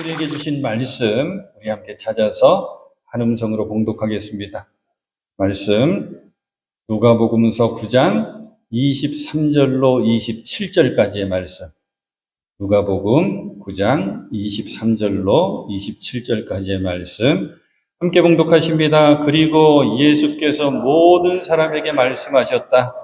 우리에게 주신 말씀 우리 함께 찾아서 한 음성으로 봉독하겠습니다. 말씀 누가복음서 9장 23절로 27절까지의 말씀. 누가복음 9장 23절로 27절까지의 말씀 함께 봉독하십니다. 그리고 예수께서 모든 사람에게 말씀하셨다.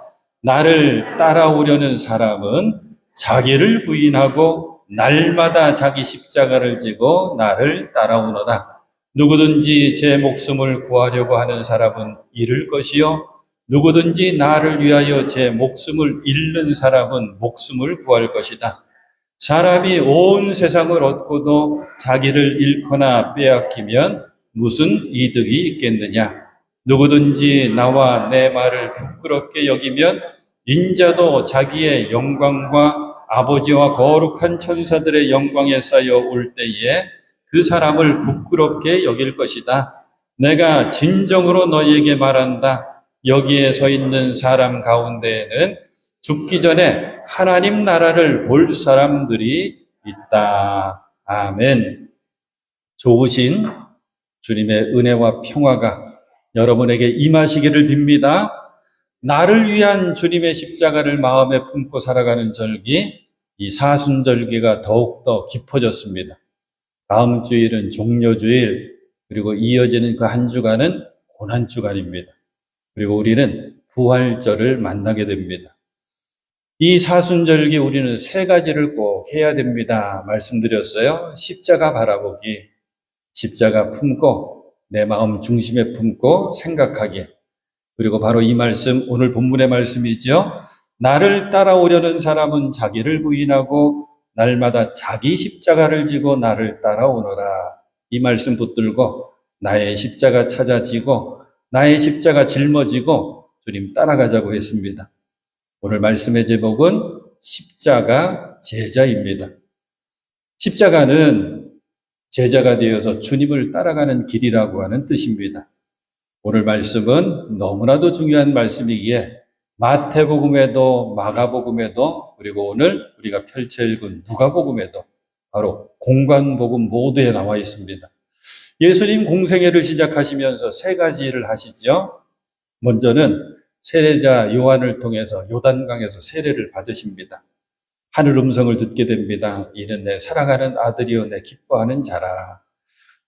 나를 따라오려는 사람은 자기를 부인하고 날마다 자기 십자가를 지고 나를 따라오너라. 누구든지 제 목숨을 구하려고 하는 사람은 잃을 것이요 누구든지 나를 위하여 제 목숨을 잃는 사람은 목숨을 구할 것이다. 사람이 온 세상을 얻고도 자기를 잃거나 빼앗기면 무슨 이득이 있겠느냐? 누구든지 나와 내 말을 부끄럽게 여기면 인자도 자기의 영광과 아버지와 거룩한 천사들의 영광에 쌓여 올 때에 그 사람을 부끄럽게 여길 것이다. 내가 진정으로 너희에게 말한다. 여기에 서 있는 사람 가운데에는 죽기 전에 하나님 나라를 볼 사람들이 있다. 아멘. 좋으신 주님의 은혜와 평화가 여러분에게 임하시기를 빕니다. 나를 위한 주님의 십자가를 마음에 품고 살아가는 절기, 이 사순절기가 더욱더 깊어졌습니다. 다음 주일은 종려주일, 그리고 이어지는 그 한 주간은 고난주간입니다. 그리고 우리는 부활절을 만나게 됩니다. 이 사순절기 우리는 세 가지를 꼭 해야 됩니다. 말씀드렸어요. 십자가 바라보기, 십자가 품고 내 마음 중심에 품고 생각하기. 그리고 바로 이 말씀, 오늘 본문의 말씀이죠. 나를 따라오려는 사람은 자기를 부인하고 날마다 자기 십자가를 지고 나를 따라오너라. 이 말씀 붙들고 나의 십자가 찾아지고 나의 십자가 짊어지고 주님 따라가자고 했습니다. 오늘 말씀의 제목은 십자가 제자입니다. 십자가는 제자가 되어서 주님을 따라가는 길이라고 하는 뜻입니다. 오늘 말씀은 너무나도 중요한 말씀이기에 마태복음에도 마가복음에도 그리고 오늘 우리가 펼쳐 읽은 누가복음에도 바로 공관복음 모두에 나와 있습니다. 예수님 공생애를 시작하시면서 세 가지 일을 하시죠. 먼저는 세례자 요한을 통해서 요단강에서 세례를 받으십니다. 하늘 음성을 듣게 됩니다. 이는 내 사랑하는 아들이요 내 기뻐하는 자라.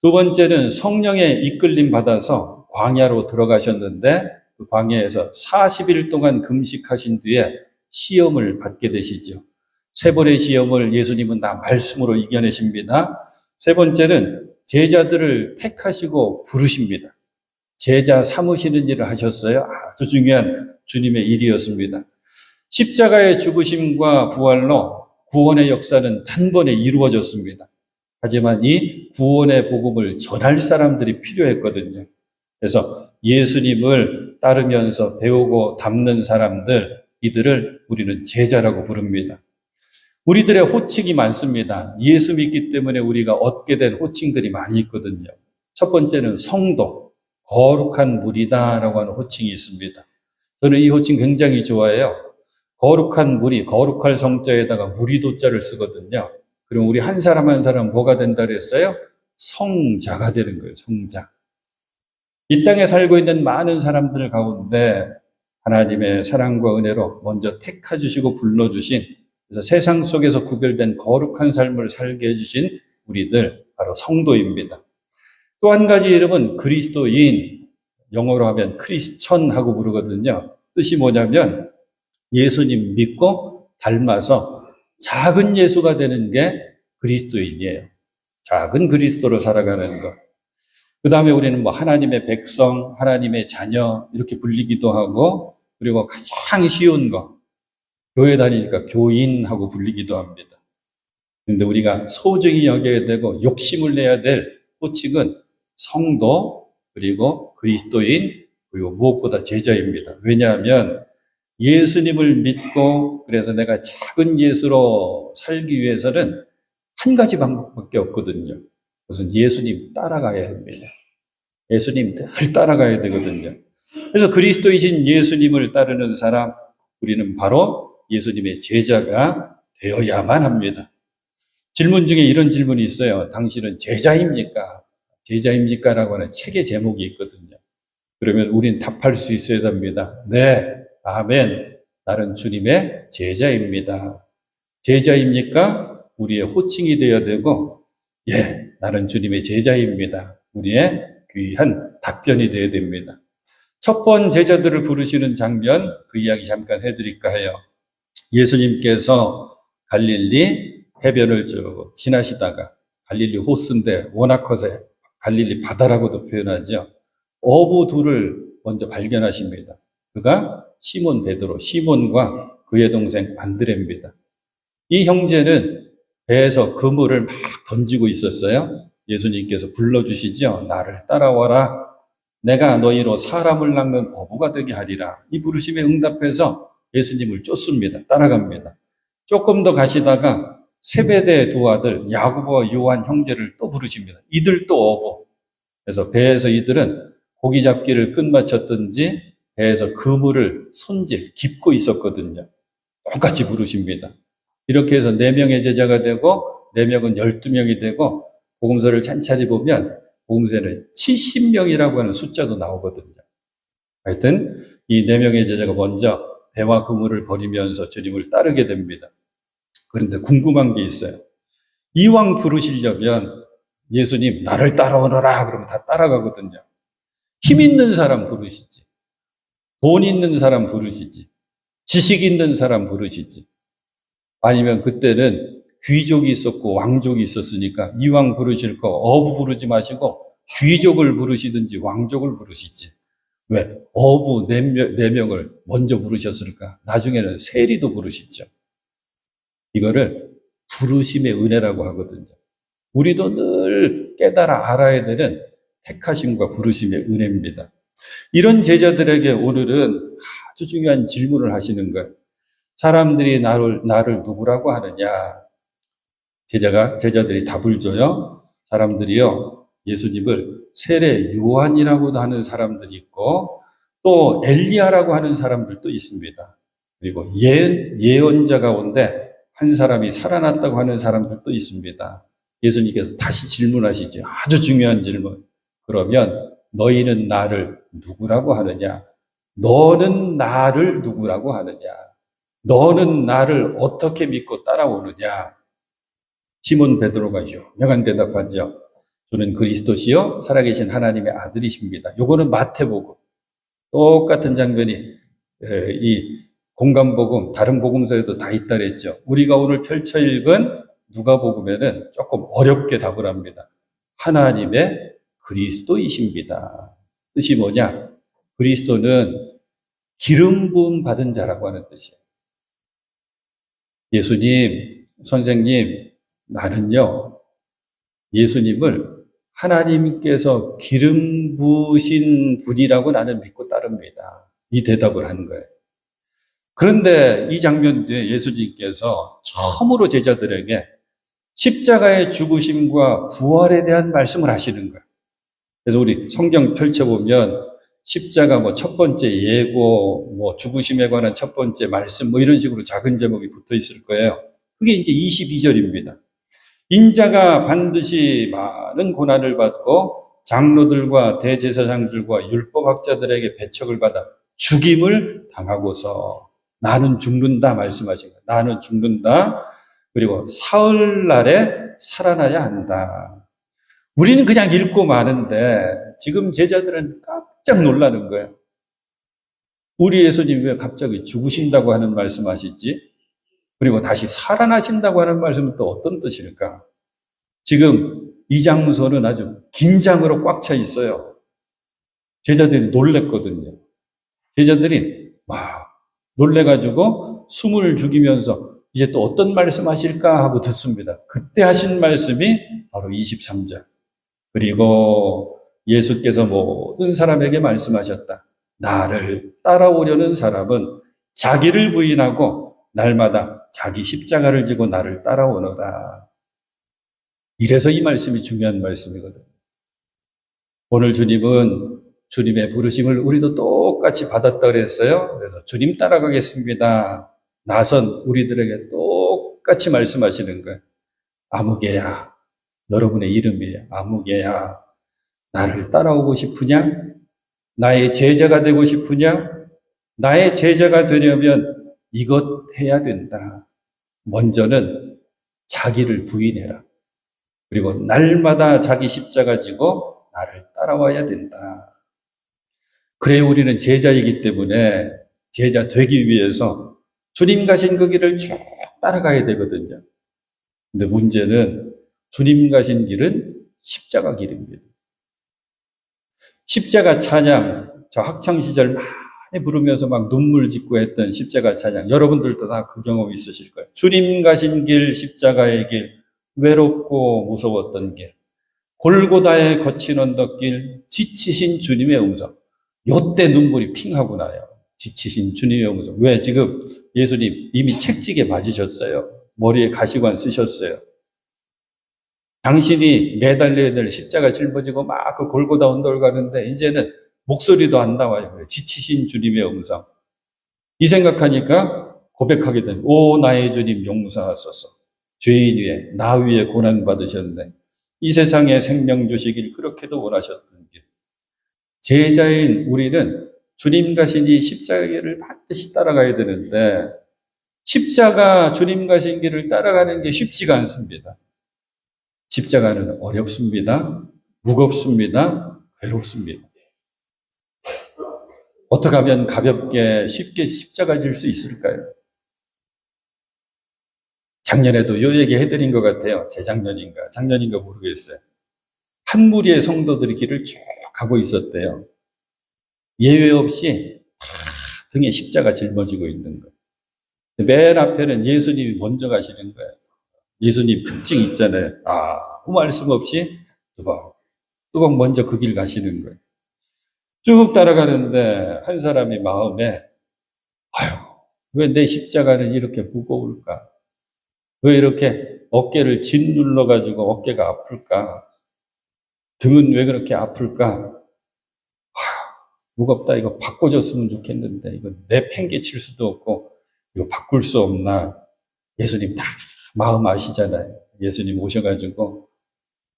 두 번째는 성령의 이끌림 받아서 광야로 들어가셨는데 그 광야에서 40일 동안 금식하신 뒤에 시험을 받게 되시죠. 세 번의 시험을 예수님은 다 말씀으로 이겨내십니다. 세 번째는 제자들을 택하시고 부르십니다. 제자 삼으시는 일을 하셨어요. 아주 중요한 주님의 일이었습니다. 십자가의 죽으심과 부활로 구원의 역사는 단번에 이루어졌습니다. 하지만 이 구원의 복음을 전할 사람들이 필요했거든요. 그래서 예수님을 따르면서 배우고 담는 사람들, 이들을 우리는 제자라고 부릅니다. 우리들의 호칭이 많습니다. 예수 믿기 때문에 우리가 얻게 된 호칭들이 많이 있거든요. 첫 번째는 성도, 거룩한 무리다라고 하는 호칭이 있습니다. 저는 이 호칭 굉장히 좋아해요. 거룩한 무리, 거룩할 성자에다가 무리도자를 쓰거든요. 그럼 우리 한 사람 한 사람 뭐가 된다 그랬어요? 성자가 되는 거예요, 성자. 이 땅에 살고 있는 많은 사람들 가운데 하나님의 사랑과 은혜로 먼저 택해주시고 불러주신, 그래서 세상 속에서 구별된 거룩한 삶을 살게 해주신 우리들, 바로 성도입니다. 또 한 가지 이름은 그리스도인, 영어로 하면 크리스천하고 부르거든요. 뜻이 뭐냐면 예수님 믿고 닮아서 작은 예수가 되는 게 그리스도인이에요. 작은 그리스도로 살아가는 것. 그 다음에 우리는 하나님의 백성, 하나님의 자녀 이렇게 불리기도 하고, 그리고 가장 쉬운 거, 교회 다니니까 교인하고 불리기도 합니다. 그런데 우리가 소중히 여겨야 되고 욕심을 내야 될 호칭은 성도, 그리고 그리스도인, 그리고 무엇보다 제자입니다. 왜냐하면 예수님을 믿고 그래서 내가 작은 예수로 살기 위해서는 한 가지 방법밖에 없거든요. 그것은 예수님 따라가야 합니다. 예수님 늘 따라가야 되거든요. 그래서 그리스도이신 예수님을 따르는 사람, 우리는 바로 예수님의 제자가 되어야만 합니다. 질문 중에 이런 질문이 있어요. 당신은 제자입니까? 제자입니까? 라고 하는 책의 제목이 있거든요. 그러면 우린 답할 수 있어야 됩니다. 네, 아멘. 나는 주님의 제자입니다. 제자입니까? 우리의 호칭이 되어야 되고, 예, 나는 주님의 제자입니다. 우리의 귀한 답변이 되어야 됩니다. 첫 번 제자들을 부르시는 장면, 그 이야기 잠깐 해드릴까 해요. 예수님께서 갈릴리 해변을 쭉 지나시다가, 갈릴리 호수인데 워낙 커서 갈릴리 바다라고도 표현하죠. 어부 둘을 먼저 발견하십니다. 그가 시몬 베드로, 시몬과 그의 동생 안드레입니다. 이 형제는 배에서 그물을 막 던지고 있었어요. 예수님께서 불러주시죠. 나를 따라와라. 내가 너희로 사람을 낚는 어부가 되게 하리라. 이 부르심에 응답해서 예수님을 쫓습니다. 따라갑니다. 조금 더 가시다가 세베대의 두 아들 야고보와 요한 형제를 또 부르십니다. 이들 또 어부. 그래서 배에서 이들은 고기 잡기를 끝마쳤든지 배에서 그물을 깁고 있었거든요. 똑같이 부르십니다. 이렇게 해서 4명의 제자가 되고 4명은 12명이 되고 복음서를 찬찬히 보면 복음서에는 70명이라고 하는 숫자도 나오거든요. 하여튼 이 4명의 제자가 먼저 배와 그물을 버리면서 주님을 따르게 됩니다. 그런데 궁금한 게 있어요. 이왕 부르시려면 예수님 나를 따라오너라 그러면 다 따라가거든요. 힘 있는 사람 부르시지. 돈 있는 사람 부르시지. 지식 있는 사람 부르시지. 아니면 그때는 귀족이 있었고 왕족이 있었으니까 이왕 부르실 거 어부 부르지 마시고 귀족을 부르시든지 왕족을 부르시지. 왜? 어부 4명을 먼저 부르셨을까? 나중에는 세리도 부르시죠. 이거를 부르심의 은혜라고 하거든요. 우리도 늘 깨달아 알아야 되는 택하심과 부르심의 은혜입니다. 이런 제자들에게 오늘은 아주 중요한 질문을 하시는 거예요. 사람들이 나를 누구라고 하느냐? 제자들이 답을 줘요. 사람들이요, 예수님을 세례 요한이라고도 하는 사람들이 있고, 또 엘리야라고 하는 사람들도 있습니다. 그리고 예언자 가운데 한 사람이 살아났다고 하는 사람들도 있습니다. 예수님께서 다시 질문하시죠. 아주 중요한 질문. 그러면 너희는 나를 누구라고 하느냐? 너는 나를 누구라고 하느냐? 너는 나를 어떻게 믿고 따라오느냐? 시몬 베드로가 유명한 대답하죠. 저는 그리스도시요 살아계신 하나님의 아들이십니다. 요거는 마태복음. 똑같은 장면이 이 공간복음, 다른 복음서에도 다 있다 그랬죠. 우리가 오늘 펼쳐 읽은 누가복음에는 조금 어렵게 답을 합니다. 하나님의 그리스도이십니다. 뜻이 뭐냐? 그리스도는 기름 부음 받은 자라고 하는 뜻이에요. 예수님, 선생님, 나는요, 예수님을 하나님께서 기름 부으신 분이라고 나는 믿고 따릅니다. 이 대답을 하는 거예요. 그런데 이 장면 뒤에 예수님께서 처음으로 제자들에게 십자가의 죽으심과 부활에 대한 말씀을 하시는 거예요. 그래서 우리 성경 펼쳐보면 십자가 첫 번째 예고, 죽으심에 관한 첫 번째 말씀, 이런 식으로 작은 제목이 붙어 있을 거예요. 그게 이제 22절입니다. 인자가 반드시 많은 고난을 받고 장로들과 대제사장들과 율법학자들에게 배척을 받아 죽임을 당하고서 나는 죽는다 말씀하신 거예요. 나는 죽는다. 그리고 사흘날에 살아나야 한다. 우리는 그냥 읽고 마는데 지금 제자들은 깜짝 놀라는 거예요. 우리 예수님 왜 갑자기 죽으신다고 하는 말씀하시지? 그리고 다시 살아나신다고 하는 말씀은 또 어떤 뜻일까? 지금 이 장소는 아주 긴장으로 꽉 차 있어요. 제자들이 놀랬거든요. 제자들이 막 놀래가지고 숨을 죽이면서 이제 또 어떤 말씀 하실까 하고 듣습니다. 그때 하신 말씀이 바로 23절. 그리고 예수께서 모든 사람에게 말씀하셨다. 나를 따라오려는 사람은 자기를 부인하고 날마다 자기 십자가를 지고 나를 따라오너라. 이래서 이 말씀이 중요한 말씀이거든요. 오늘 주님은 주님의 부르심을 우리도 똑같이 받았다 그랬어요. 그래서 주님 따라가겠습니다. 나선 우리들에게 똑같이 말씀하시는 거예요. 아무개야. 여러분의 이름이에요. 아무개야. 나를 따라오고 싶으냐? 나의 제자가 되고 싶으냐? 나의 제자가 되려면 이것 해야 된다. 먼저는 자기를 부인해라. 그리고 날마다 자기 십자가 지고 나를 따라와야 된다. 그래 우리는 제자이기 때문에 제자 되기 위해서 주님 가신 그 길을 쭉 따라가야 되거든요. 근데 문제는 주님 가신 길은 십자가 길입니다. 십자가 찬양, 저 학창시절 많이 부르면서 막 눈물 짓고 했던 십자가 찬양, 여러분들도 다 그 경험이 있으실 거예요. 주님 가신 길, 십자가의 길, 외롭고 무서웠던 길, 골고다의 거친 언덕길, 지치신 주님의 음성. 요때 눈물이 핑하고 나요. 지치신 주님의 음성. 왜? 지금 예수님 이미 책찍에 맞으셨어요. 머리에 가시관 쓰셨어요. 당신이 매달려야 될 십자가 짊어지고 막 그 골고다 언덕을 가는데 이제는 목소리도 안 나와요. 지치신 주님의 음성. 이 생각하니까 고백하게 됩니다. 오 나의 주님 용서하소서. 죄인 위에 나 위에 고난 받으셨네. 이 세상에 생명 주시길 그렇게도 원하셨던 길. 제자인 우리는 주님 가신 이 십자가를 반드시 따라가야 되는데 십자가 주님 가신 길을 따라가는 게 쉽지가 않습니다. 십자가는 어렵습니다. 무겁습니다. 괴롭습니다. 어떻게 하면 가볍게 쉽게 십자가 질 수 있을까요? 작년에도 요 얘기 해드린 것 같아요. 재작년인가 작년인가 모르겠어요. 한 무리의 성도들이 길을 쭉 가고 있었대요. 예외 없이 다 등에 십자가 짊어지고 있는 거예요. 맨 앞에는 예수님이 먼저 가시는 거예요. 예수님 특징 있잖아요. 아무 말씀 없이 뚜벅 먼저 그 길 가시는 거예요. 쭉 따라가는데 한 사람이 마음에 아유, 왜 내 십자가는 이렇게 무거울까? 왜 이렇게 어깨를 짓눌러가지고 어깨가 아플까? 등은 왜 그렇게 아플까? 무겁다. 이거 바꿔줬으면 좋겠는데 이거 내 팽개칠 수도 없고 이거 바꿀 수 없나? 예수님 다 마음 아시잖아요. 예수님 오셔가지고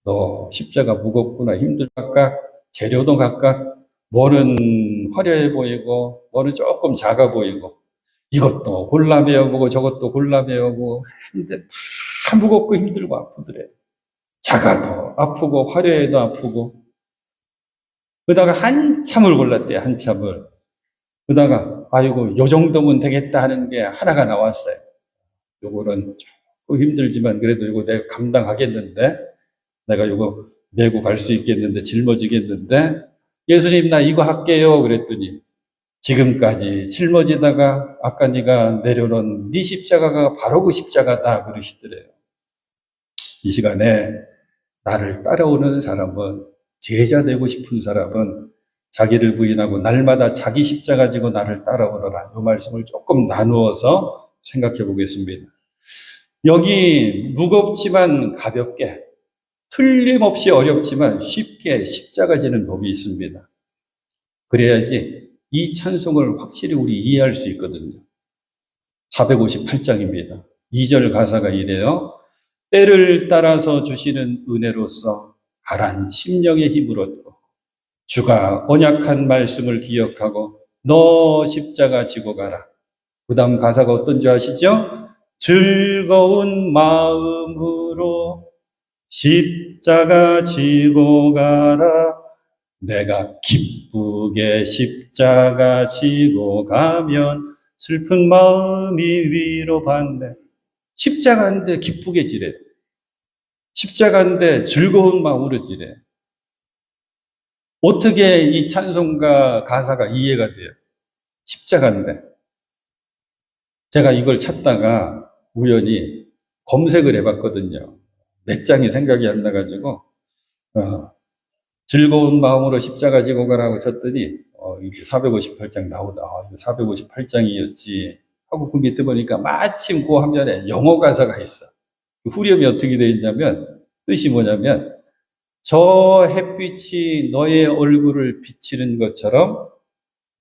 너 십자가 무겁구나 힘들까? 재료도 각각 뭐는 화려해 보이고 뭐는 조금 작아 보이고 이것도 골라 배워보고 저것도 골라 배우고 했는데 다 무겁고 힘들고 아프더래. 작아도 아프고 화려해도 아프고 그러다가 한참을 골랐대요. 한참을. 그러다가 아이고 요 정도면 되겠다 하는 게 하나가 나왔어요. 요거는 조금 힘들지만 그래도 이거 내가 감당하겠는데 내가 이거 메고 갈 수 있겠는데 짊어지겠는데 예수님 나 이거 할게요 그랬더니 지금까지 짊어지다가 아까 네가 내려놓은 네 십자가가 바로 그 십자가다 그러시더래요. 이 시간에 나를 따라오는 사람은 제자 되고 싶은 사람은 자기를 부인하고 날마다 자기 십자가 지고 나를 따라오너라. 이 말씀을 조금 나누어서 생각해 보겠습니다. 여기 무겁지만 가볍게 틀림없이 어렵지만 쉽게 십자가 지는 법이 있습니다. 그래야지 이 찬송을 확실히 우리 이해할 수 있거든요. 458장입니다. 2절 가사가 이래요. 때를 따라서 주시는 은혜로서 가란 심령의 힘을 얻고 주가 언약한 말씀을 기억하고 너 십자가 지고 가라. 그 다음 가사가 어떤지 아시죠? 즐거운 마음으로 십자가 지고 가라. 내가 기쁘게 십자가 지고 가면 슬픈 마음이 위로받네. 십자가인데 기쁘게 지래. 십자가인데 즐거운 마음으로 지래. 어떻게 이 찬송가 가사가 이해가 돼요? 십자가인데. 제가 이걸 찾다가 우연히 검색을 해봤거든요. 몇 장이 생각이 안 나가지고 즐거운 마음으로 십자가 지고 가라고 쳤더니 이제 458장 나오다. 이거 458장이었지 하고 그 밑에 보니까 마침 그 화면에 영어 가사가 있어. 그 후렴이 어떻게 되어 있냐면 뜻이 뭐냐면 저 햇빛이 너의 얼굴을 비치는 것처럼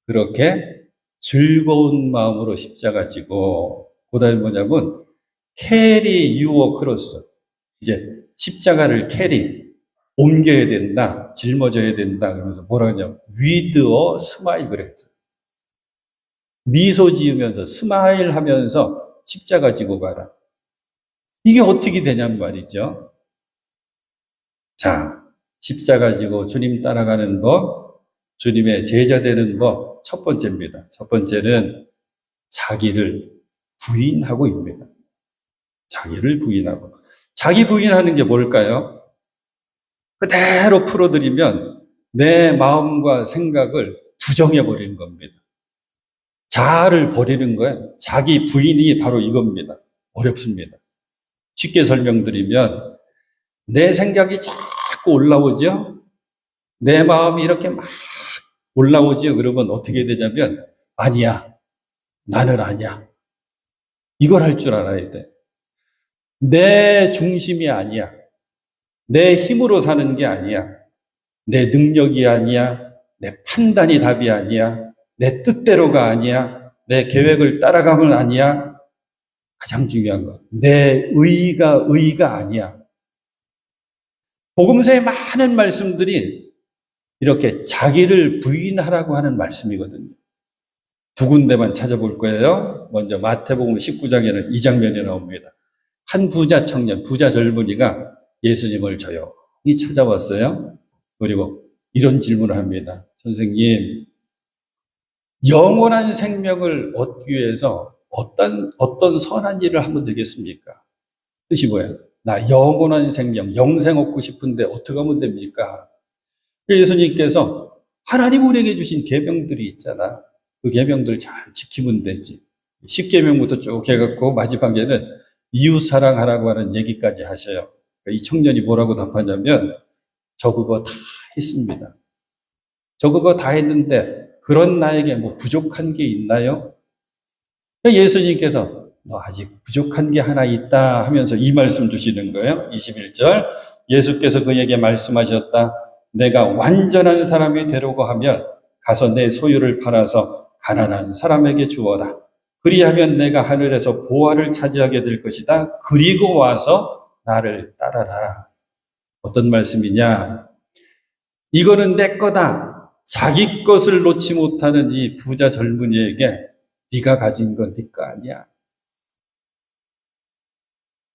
그렇게 즐거운 마음으로 십자가 지고 그 다음에 뭐냐면 carry your cross. 이제 십자가를 옮겨야 된다, 짊어져야 된다, 그러면서 뭐라 그러냐, with a smile 그랬죠. 미소 지으면서, 스마일 하면서 십자가 지고 가라. 이게 어떻게 되냔 말이죠. 자, 십자가 지고 주님 따라가는 법, 주님의 제자 되는 법, 첫 번째입니다. 첫 번째는 자기를 부인하고입니다. 자기를 부인하고. 자기 부인하는 게 뭘까요? 그대로 풀어드리면 내 마음과 생각을 부정해버리는 겁니다. 자아를 버리는 거예요. 자기 부인이 바로 이겁니다. 어렵습니다. 쉽게 설명드리면 내 생각이 자꾸 올라오죠? 내 마음이 이렇게 막 올라오죠? 그러면 어떻게 되냐면 아니야. 나는 아니야. 이걸 할 줄 알아야 돼. 내 중심이 아니야. 내 힘으로 사는 게 아니야. 내 능력이 아니야. 내 판단이 답이 아니야. 내 뜻대로가 아니야. 내 계획을 따라가면 아니야. 가장 중요한 거. 내 의가 아니야. 복음서의 많은 말씀들이 이렇게 자기를 부인하라고 하는 말씀이거든요. 두 군데만 찾아볼 거예요. 먼저 마태복음 19장에는 이 장면이 나옵니다. 한 부자 청년, 부자 젊은이가 예수님을 조용히 찾아왔어요. 그리고 이런 질문을 합니다. 선생님, 영원한 생명을 얻기 위해서 어떤 선한 일을 하면 되겠습니까? 뜻이 뭐예요? 나 영원한 생명, 영생 얻고 싶은데 어떻게 하면 됩니까? 예수님께서 하나님 우리에게 주신 계명들이 있잖아. 그 계명들 잘 지키면 되지. 10계명부터 쭉 해갖고 마지막에는 이웃 사랑하라고 하는 얘기까지 하셔요. 이 청년이 뭐라고 답하냐면 저 그거 다 했습니다. 저 그거 다 했는데 그런 나에게 뭐 부족한 게 있나요? 예수님께서 너 아직 부족한 게 하나 있다 하면서 이 말씀 주시는 거예요. 21절 예수께서 그에게 말씀하셨다. 내가 완전한 사람이 되려고 하면 가서 내 소유를 팔아서 가난한 사람에게 주어라. 그리하면 내가 하늘에서 보화를 차지하게 될 것이다. 그리고 와서 나를 따라라. 어떤 말씀이냐? 이거는 내 거다. 자기 것을 놓지 못하는 이 부자 젊은이에게 네가 가진 건 네 거 아니야.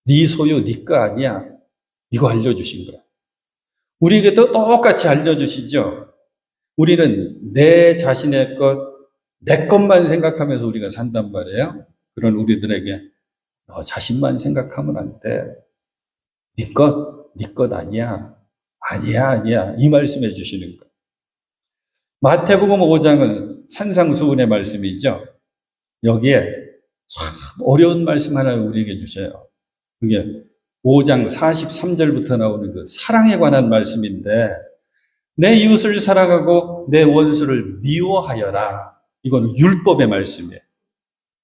네 소유 네 거 아니야. 이거 알려주신 거야. 우리에게도 똑같이 알려주시죠. 우리는 내 자신의 것, 내 것만 생각하면서 우리가 산단 말이에요. 그런 우리들에게 너 자신만 생각하면 안 돼. 네 것 아니야. 아니야. 이 말씀해 주시는 거예요. 마태복음 5장은 산상수훈의 말씀이죠. 여기에 참 어려운 말씀 하나를 우리에게 주셔요. 그게 5장 43절부터 나오는 그 사랑에 관한 말씀인데 내 이웃을 사랑하고 내 원수를 미워하여라. 이건 율법의 말씀이에요.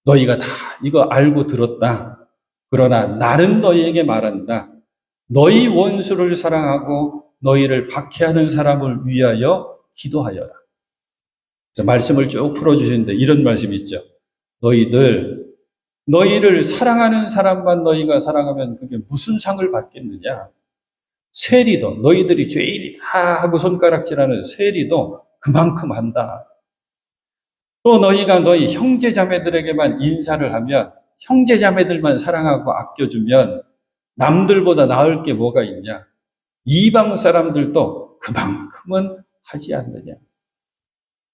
너희가 다 이거 알고 들었다. 그러나 나는 너희에게 말한다. 너희 원수를 사랑하고 너희를 박해하는 사람을 위하여 기도하여라. 말씀을 쭉 풀어주시는데 이런 말씀이 있죠. 너희를 사랑하는 사람만 너희가 사랑하면 그게 무슨 상을 받겠느냐? 세리도 너희들이 죄인이다 하고 손가락질하는 세리도 그만큼 한다. 또 너희가 너희 형제자매들에게만 인사를 하면 형제자매들만 사랑하고 아껴주면 남들보다 나을 게 뭐가 있냐? 이방 사람들도 그만큼은 하지 않느냐?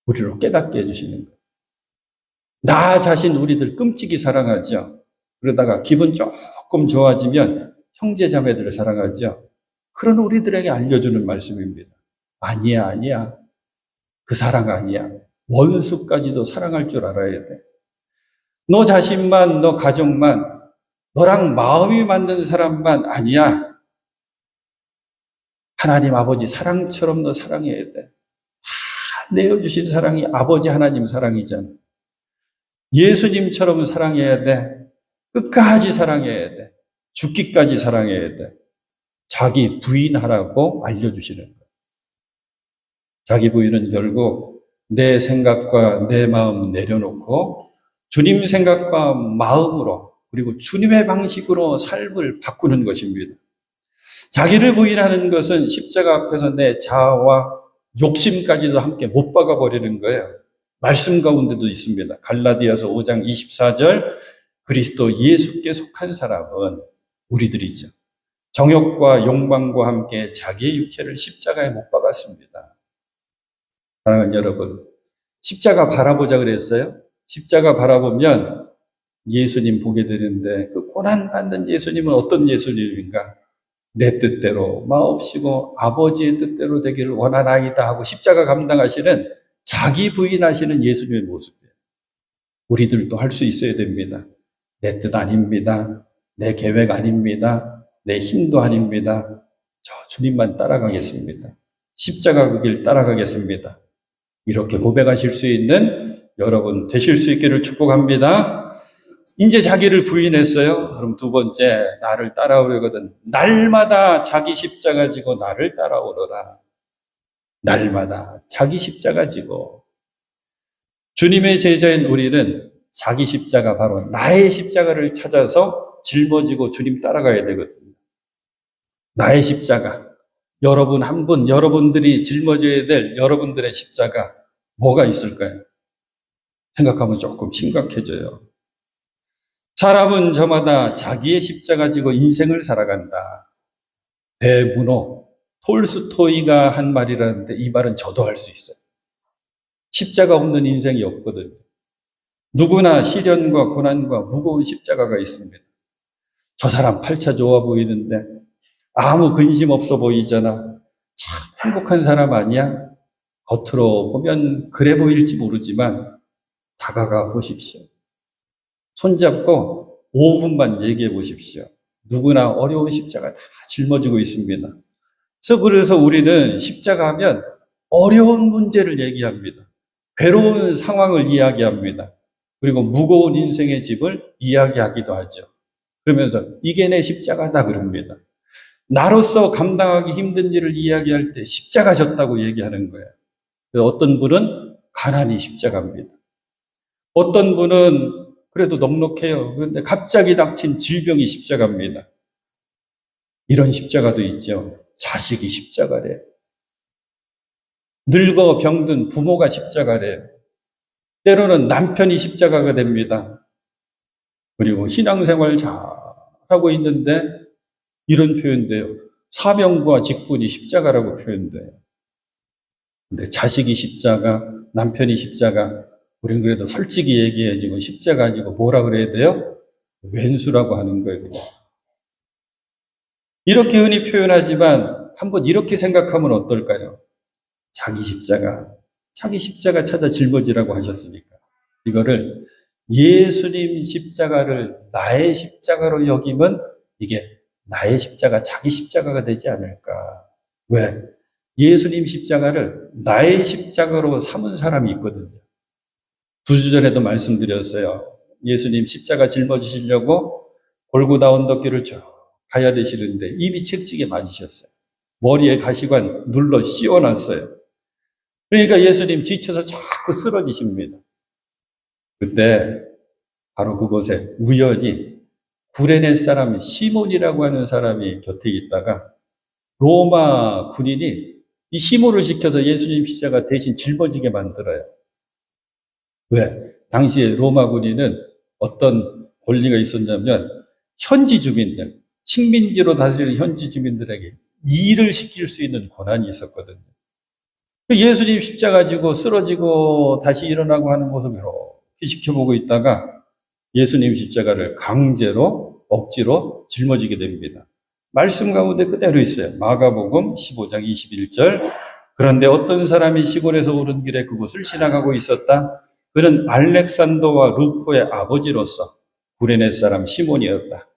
우리를 깨닫게 해주시는 거예요. 나 자신 우리들 끔찍이 사랑하죠. 그러다가 기분 조금 좋아지면 형제자매들을 사랑하죠. 그런 우리들에게 알려주는 말씀입니다. 아니야. 그 사랑 아니야. 원수까지도 사랑할 줄 알아야 돼. 너 자신만, 너 가족만, 너랑 마음이 맞는 사람만 아니야. 하나님 아버지 사랑처럼 너 사랑해야 돼. 다 내어주신 사랑이 아버지 하나님 사랑이잖아. 예수님처럼 사랑해야 돼. 끝까지 사랑해야 돼. 죽기까지 사랑해야 돼. 자기 부인하라고 알려주시는 거예요. 자기 부인은 결국 내 생각과 내 마음 내려놓고 주님 생각과 마음으로 그리고 주님의 방식으로 삶을 바꾸는 것입니다. 자기를 부인하는 것은 십자가 앞에서 내 자아와 욕심까지도 함께 못 박아버리는 거예요. 말씀 가운데도 있습니다. 갈라디아서 5장 24절, 그리스도 예수께 속한 사람은 우리들이죠. 정욕과 욕망과 함께 자기의 육체를 십자가에 못 박았습니다. 사랑하는 여러분, 십자가 바라보자 그랬어요. 십자가 바라보면 예수님 보게 되는데, 그 고난받는 예수님은 어떤 예수님인가? 내 뜻대로 마옵시고 아버지의 뜻대로 되기를 원하나이다 하고 십자가 감당하시는, 자기 부인하시는 예수님의 모습이에요. 우리들도 할 수 있어야 됩니다. 내 뜻 아닙니다. 내 계획 아닙니다. 내 힘도 아닙니다. 저 주님만 따라가겠습니다. 십자가 그 길 따라가겠습니다. 이렇게 고백하실 수 있는 여러분 되실 수 있기를 축복합니다. 이제 자기를 부인했어요. 그럼 두 번째, 나를 따라오려거든 날마다 자기 십자가 지고 나를 따라오너라. 날마다 자기 십자가 지고. 주님의 제자인 우리는 자기 십자가, 바로 나의 십자가를 찾아서 짊어지고 주님 따라가야 되거든요. 나의 십자가. 여러분 한 분, 여러분들이 짊어져야 될 여러분들의 십자가 뭐가 있을까요? 생각하면 조금 심각해져요. 사람은 저마다 자기의 십자가 지고 인생을 살아간다. 대문호 톨스토이가 한 말이라는데 이 말은 저도 할 수 있어요. 십자가 없는 인생이 없거든요. 누구나 시련과 고난과 무거운 십자가가 있습니다. 저 사람 팔자 좋아 보이는데 아무 근심 없어 보이잖아. 참 행복한 사람 아니야? 겉으로 보면 그래 보일지 모르지만 다가가 보십시오. 손잡고 5분만 얘기해 보십시오. 누구나 어려운 십자가 다 짊어지고 있습니다. 그래서 우리는 십자가 하면 어려운 문제를 얘기합니다. 괴로운 상황을 이야기합니다. 그리고 무거운 인생의 짐을 이야기하기도 하죠. 그러면서 이게 내 십자가다 그럽니다. 나로서 감당하기 힘든 일을 이야기할 때 십자가 졌다고 얘기하는 거예요. 어떤 분은 가난이 십자가입니다. 어떤 분은 그래도 넉넉해요. 그런데 갑자기 닥친 질병이 십자가입니다. 이런 십자가도 있죠. 자식이 십자가래. 늙어 병든 부모가 십자가래. 때로는 남편이 십자가가 됩니다. 그리고 신앙생활 잘하고 있는데 이런 표현돼요. 사명과 직분이 십자가라고 표현돼요. 근데 자식이 십자가, 남편이 십자가, 우린 그래도 솔직히 얘기해야지 십자가 아니고 뭐라 그래야 돼요? 왼수라고 하는 거예요. 이렇게 흔히 표현하지만 한번 이렇게 생각하면 어떨까요? 자기 십자가 찾아 짊어지라고 하셨으니까. 이거를 예수님 십자가를 나의 십자가로 여기면 이게 나의 십자가, 자기 십자가가 되지 않을까. 왜? 예수님 십자가를 나의 십자가로 삼은 사람이 있거든요. 2주 전에도 말씀드렸어요. 예수님 십자가 짊어지시려고 골고다 언덕길을 쭉 가야 되시는데 이미 채찍에 맞으셨어요. 머리에 가시관 눌러 씌워놨어요. 그러니까 예수님 지쳐서 자꾸 쓰러지십니다. 그때 바로 그곳에 우연히 구레네 사람 시몬이라고 하는 사람이 곁에 있다가 로마 군인이 이 시몬을 지켜서 예수님 십자가 대신 짊어지게 만들어요. 왜? 당시에 로마 군인은 어떤 권리가 있었냐면 현지 주민들, 식민지로 다스리는 현지 주민들에게 일을 시킬 수 있는 권한이 있었거든요. 예수님 십자가 지고 쓰러지고 다시 일어나고 하는 모습을 이렇게 지켜보고 있다가 예수님 십자가를 강제로 억지로 짊어지게 됩니다. 말씀 가운데 그대로 있어요. 마가복음 15장 21절. 그런데 어떤 사람이 시골에서 오른 길에 그곳을 지나가고 있었다. 그는 알렉산더와 루포의 아버지로서 구레네 사람 시몬이었다.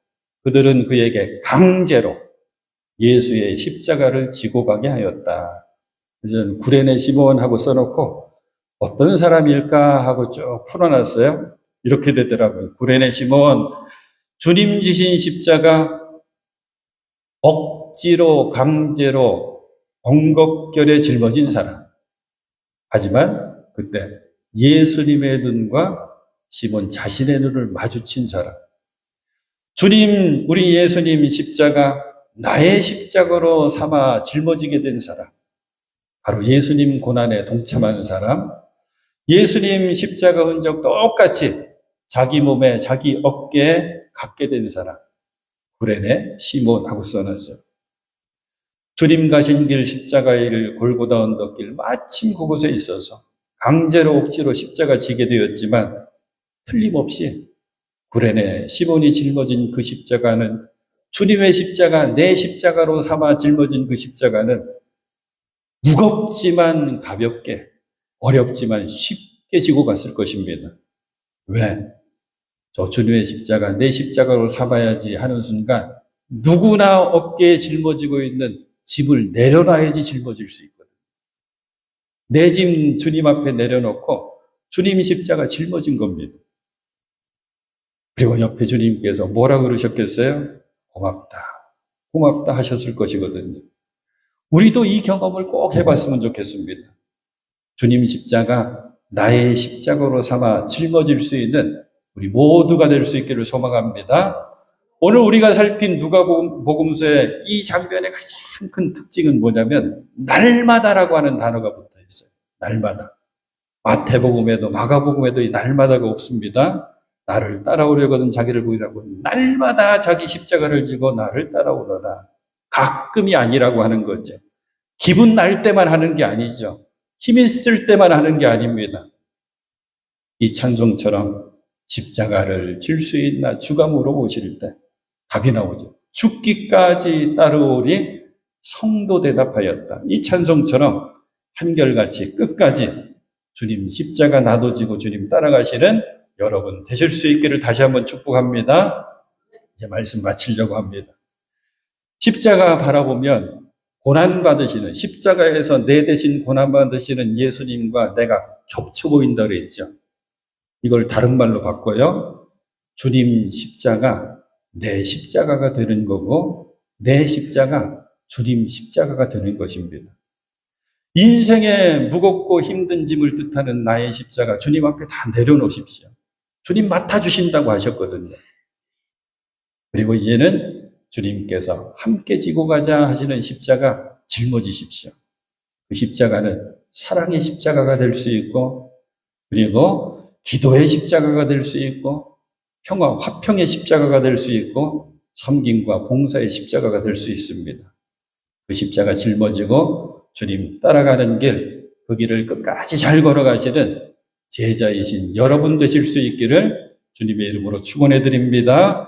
그들은 그에게 강제로 예수의 십자가를 지고 가게 하였다. 그래서 구레네 시몬하고 써놓고 어떤 사람일까 하고 쭉 풀어놨어요. 이렇게 되더라고요. 구레네 시몬, 주님 지신 십자가 억지로 강제로 엉겁결에 짊어진 사람. 하지만 그때 예수님의 눈과 시몬 자신의 눈을 마주친 사람. 주님, 우리 예수님 십자가 나의 십자가로 삼아 짊어지게 된 사람, 바로 예수님 고난에 동참하는 사람, 예수님 십자가 흔적 똑같이 자기 몸에 자기 어깨에 갖게 된 사람, 구레네 시몬하고 써놨어요. 주님 가신 길 십자가의 길 골고다 언덕길 마침 그곳에 있어서 강제로 억지로 십자가 지게 되었지만 틀림없이 구레네 시몬이 짊어진 그 십자가는 주님의 십자가, 내 십자가로 삼아 짊어진 그 십자가는 무겁지만 가볍게, 어렵지만 쉽게 지고 갔을 것입니다. 왜? 저 주님의 십자가, 내 십자가로 삼아야지 하는 순간 누구나 어깨에 짊어지고 있는 짐을 내려놔야지 짊어질 수 있거든요. 내 짐 주님 앞에 내려놓고 주님 십자가 짊어진 겁니다. 그리고 옆에 주님께서 뭐라고 그러셨겠어요? 고맙다. 고맙다 하셨을 것이거든요. 우리도 이 경험을 꼭 해봤으면 좋겠습니다. 주님 십자가, 나의 십자가로 삼아 짊어질 수 있는 우리 모두가 될 수 있기를 소망합니다. 오늘 우리가 살핀 누가복음서의 이 장면의 가장 큰 특징은 뭐냐면 날마다라고 하는 단어가 붙어 있어요. 날마다. 마태복음에도 마가복음에도 이 날마다가 없습니다. 나를 따라오려거든 자기를 부인하고 날마다 자기 십자가를 지고 나를 따라오너라. 가끔이 아니라고 하는 거죠. 기분 날 때만 하는 게 아니죠. 힘 있을 때만 하는 게 아닙니다. 이 찬송처럼 십자가를 질 수 있나 주가 물어보실 때 답이 나오죠. 죽기까지 따르오리 성도 대답하였다. 이 찬송처럼 한결같이 끝까지 주님 십자가 나도 지고 주님 따라가시는 여러분 되실 수 있기를 다시 한번 축복합니다. 이제 말씀 마치려고 합니다. 십자가 바라보면 고난받으시는, 십자가에서 내 대신 고난받으시는 예수님과 내가 겹쳐 보인다 그랬죠. 이걸 다른 말로 바꿔요. 주님 십자가 내 십자가가 되는 거고 내 십자가 주님 십자가가 되는 것입니다. 인생의 무겁고 힘든 짐을 뜻하는 나의 십자가 주님 앞에 다 내려놓으십시오. 주님 맡아주신다고 하셨거든요. 그리고 이제는 주님께서 함께 지고 가자 하시는 십자가 짊어지십시오. 그 십자가는 사랑의 십자가가 될 수 있고 그리고 기도의 십자가가 될 수 있고 평화, 화평의 십자가가 될 수 있고 섬김과 봉사의 십자가가 될 수 있습니다. 그 십자가 짊어지고 주님 따라가는 길, 그 길을 끝까지 잘 걸어가시는 제자이신 여러분 되실 수 있기를 주님의 이름으로 축원해 드립니다.